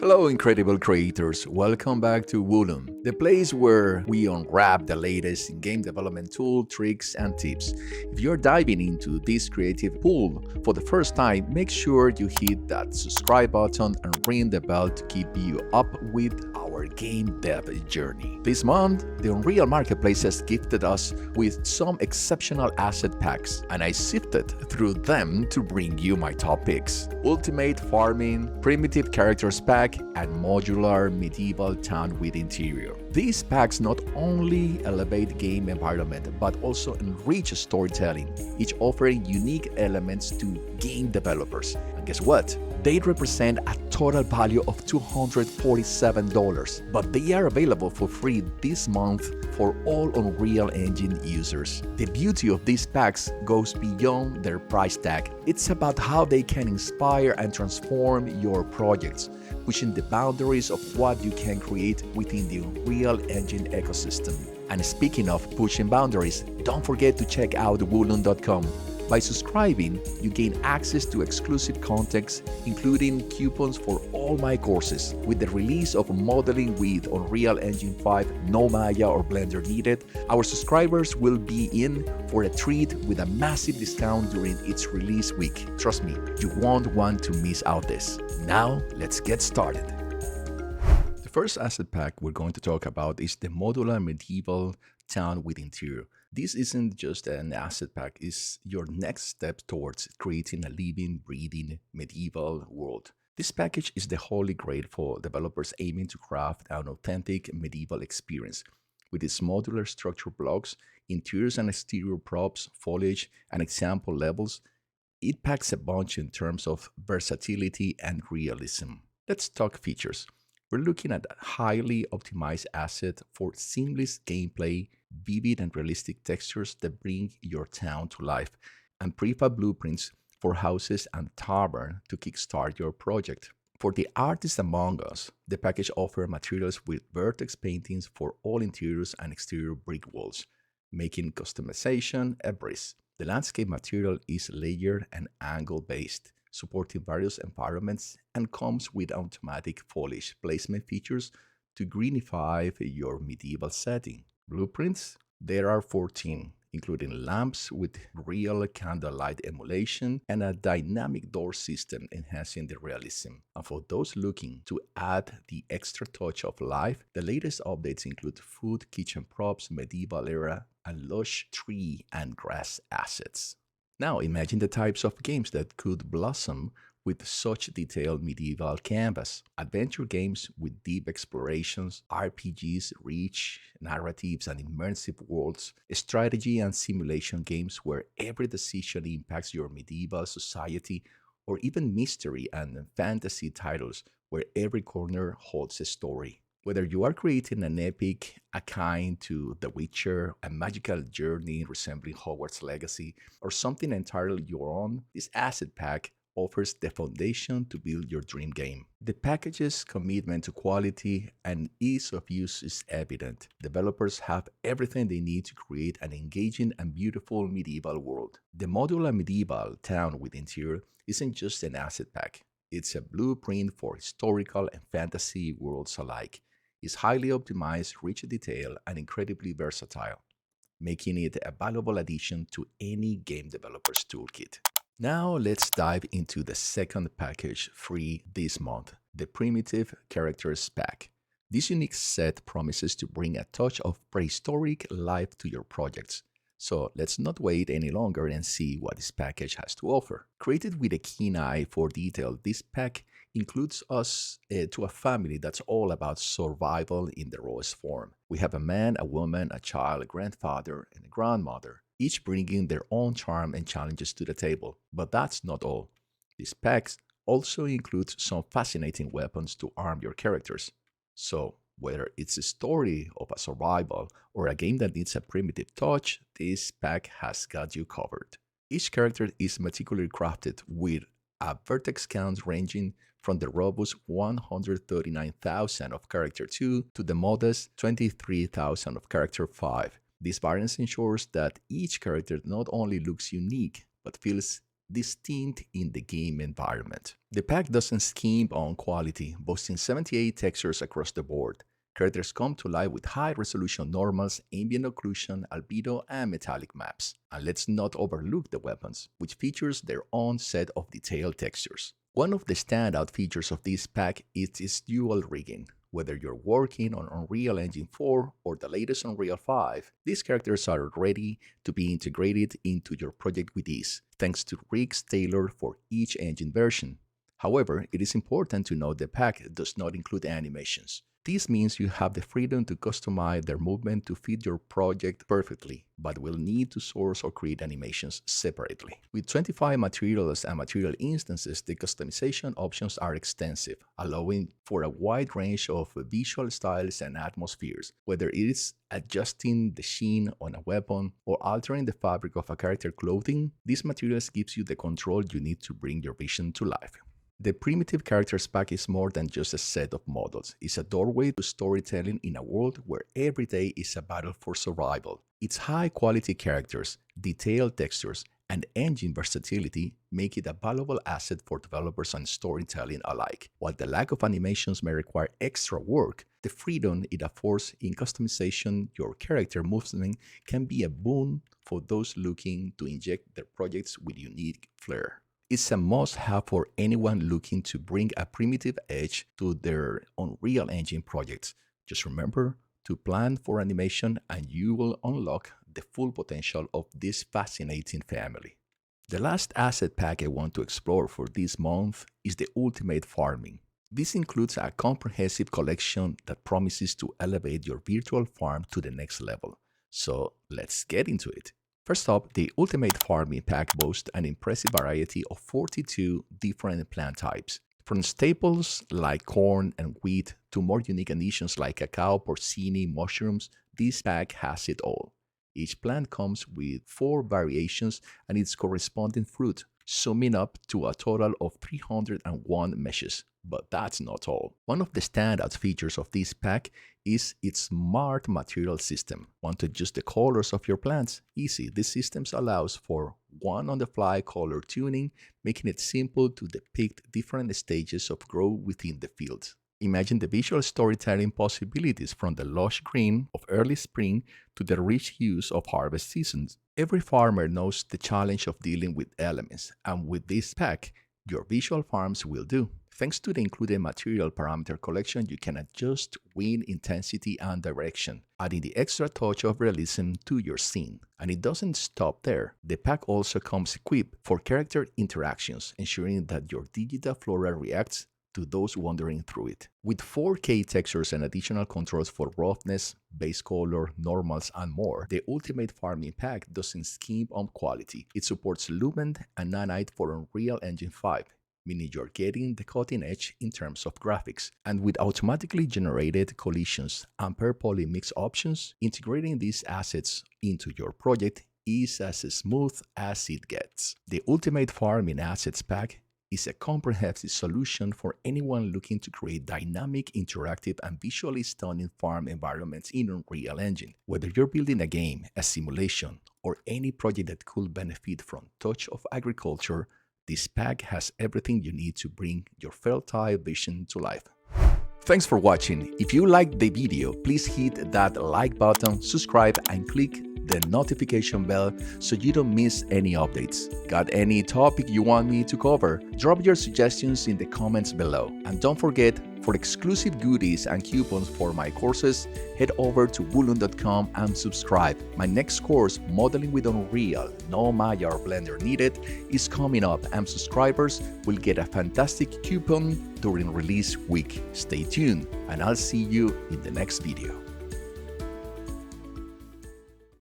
Hello, incredible creators. Welcome back to Woolum, the place where we unwrap the latest in game development tool, tricks, and tips. If you're diving into this creative pool for the first time, make sure you hit that subscribe button and ring the bell to keep you up with our game dev journey. This month, the Unreal Marketplace has gifted us with some exceptional asset packs, and I sifted through them to bring you my top picks. Ultimate Farming, Primitive Characters Pack, and Modular Medieval Town with Interior. These packs not only elevate game environment but also enrich storytelling, each offering unique elements to game developers. And guess what? They represent a total value of $247, but they are available for free this month for all Unreal Engine users. The beauty of these packs goes beyond their price tag. It's about how they can inspire and transform your projects, pushing the boundaries of what you can create within the Unreal Engine ecosystem. And speaking of pushing boundaries, don't forget to check out woolun.com. By subscribing, you gain access to exclusive content, including coupons for all my courses. With the release of Modeling with Unreal Engine 5, no Maya or Blender needed, our subscribers will be in for a treat with a massive discount during its release week. Trust me, you won't want to miss out this. Now, let's get started. The first asset pack we're going to talk about is the Modular Medieval Town with Interior. This isn't just an asset pack, it's your next step towards creating a living, breathing medieval world. This package is the holy grail for developers aiming to craft an authentic medieval experience. With its modular structure blocks, interiors and exterior props, foliage, and example levels, it packs a bunch in terms of versatility and realism. Let's talk features. We're looking at a highly optimized asset for seamless gameplay, vivid and realistic textures that bring your town to life, and prefab blueprints for houses and tavern to kickstart your project. For the artists among us, the package offers materials with vertex paintings for all interiors and exterior brick walls, making customization a breeze. The landscape material is layered and angle-based, supporting various environments, and comes with automatic foliage placement features to greenify your medieval setting. Blueprints? There are 14, including lamps with real candlelight emulation and a dynamic door system enhancing the realism. And for those looking to add the extra touch of life, the latest updates include food, kitchen props, medieval era, and lush tree and grass assets. Now imagine the types of games that could blossom with such detailed medieval canvas. Adventure games with deep explorations, RPGs, rich narratives and immersive worlds, strategy and simulation games where every decision impacts your medieval society, or even mystery and fantasy titles where every corner holds a story. Whether you are creating an epic akin to The Witcher, a magical journey resembling Hogwarts Legacy, or something entirely your own, this asset pack offers the foundation to build your dream game. The package's commitment to quality and ease of use is evident. Developers have everything they need to create an engaging and beautiful medieval world. The Modular Medieval Town with Interior isn't just an asset pack. It's a blueprint for historical and fantasy worlds alike. It's highly optimized, rich detail, and incredibly versatile, making it a valuable addition to any game developer's toolkit. Now let's dive into the second package free this month, the Primitive Characters Pack. This unique set promises to bring a touch of prehistoric life to your projects. So let's not wait any longer and see what this package has to offer. Created with a keen eye for detail, this pack includes us to a family that's all about survival in the rawest form. We have a man, a woman, a child, a grandfather, and a grandmother, each bringing their own charm and challenges to the table. But that's not all. This pack also includes some fascinating weapons to arm your characters. So, whether it's a story of a survival or a game that needs a primitive touch, this pack has got you covered. Each character is meticulously crafted with a vertex count ranging from the robust 139,000 of Character 2 to the modest 23,000 of Character 5. This variance ensures that each character not only looks unique, but feels distinct in the game environment. The pack doesn't skimp on quality, boasting 78 textures across the board. Characters come to life with high-resolution normals, ambient occlusion, albedo, and metallic maps. And let's not overlook the weapons, which features their own set of detailed textures. One of the standout features of this pack is its dual rigging. Whether you're working on Unreal Engine 4 or the latest Unreal 5, these characters are ready to be integrated into your project with ease, thanks to rigs tailored for each engine version. However, it is important to note the pack does not include animations. This means you have the freedom to customize their movement to fit your project perfectly, but will need to source or create animations separately. With 25 materials and material instances, the customization options are extensive, allowing for a wide range of visual styles and atmospheres, whether it is adjusting the sheen on a weapon or altering the fabric of a character's clothing. These materials gives you the control you need to bring your vision to life. The Primitive Characters Pack is more than just a set of models. It's a doorway to storytelling in a world where every day is a battle for survival. Its high-quality characters, detailed textures, and engine versatility make it a valuable asset for developers and storytelling alike. While the lack of animations may require extra work, the freedom it affords in customization your character movement can be a boon for those looking to inject their projects with unique flair. It's a must-have for anyone looking to bring a primitive edge to their Unreal Engine projects. Just remember to plan for animation and you will unlock the full potential of this fascinating family. The last asset pack I want to explore for this month is the Ultimate Farming. This includes a comprehensive collection that promises to elevate your virtual farm to the next level. So let's get into it. First up, the Ultimate Farming Pack boasts an impressive variety of 42 different plant types. From staples like corn and wheat to more unique additions like cacao, porcini, mushrooms, this pack has it all. Each plant comes with 4 variations and its corresponding fruit, summing up to a total of 301 meshes. But that's not all. One of the standout features of this pack is its smart material system. Want to adjust the colors of your plants? Easy. This system allows for on-the-fly color tuning, making it simple to depict different stages of growth within the fields. Imagine the visual storytelling possibilities from the lush green of early spring to the rich hues of harvest seasons. Every farmer knows the challenge of dealing with elements, and with this pack, your visual farms will do. Thanks to the included material parameter collection, you can adjust wind intensity and direction, adding the extra touch of realism to your scene. And it doesn't stop there. The pack also comes equipped for character interactions, ensuring that your digital flora reacts to those wandering through it. With 4K textures and additional controls for roughness, base color, normals, and more, the Ultimate Farming Pack doesn't skimp on quality. It supports Lumen and Nanite for Unreal Engine 5, meaning you're getting the cutting edge in terms of graphics. And with automatically generated collisions and per poly mix options, integrating these assets into your project is as smooth as it gets. The Ultimate Farming Assets Pack is a comprehensive solution for anyone looking to create dynamic, interactive, and visually stunning farm environments in Unreal Engine. Whether you're building a game, a simulation, or any project that could benefit from touch of agriculture, this pack has everything you need to bring your fertile vision to life. Thanks for watching. If you liked the video, please hit that like button, subscribe, and click the notification bell so you don't miss any updates. Got any topic you want me to cover? Drop your suggestions in the comments below. And don't forget, for exclusive goodies and coupons for my courses, head over to woolun.com and subscribe. My next course, Modeling with Unreal, no Maya or Blender needed, is coming up, and subscribers will get a fantastic coupon during release week. Stay tuned, and I'll see you in the next video.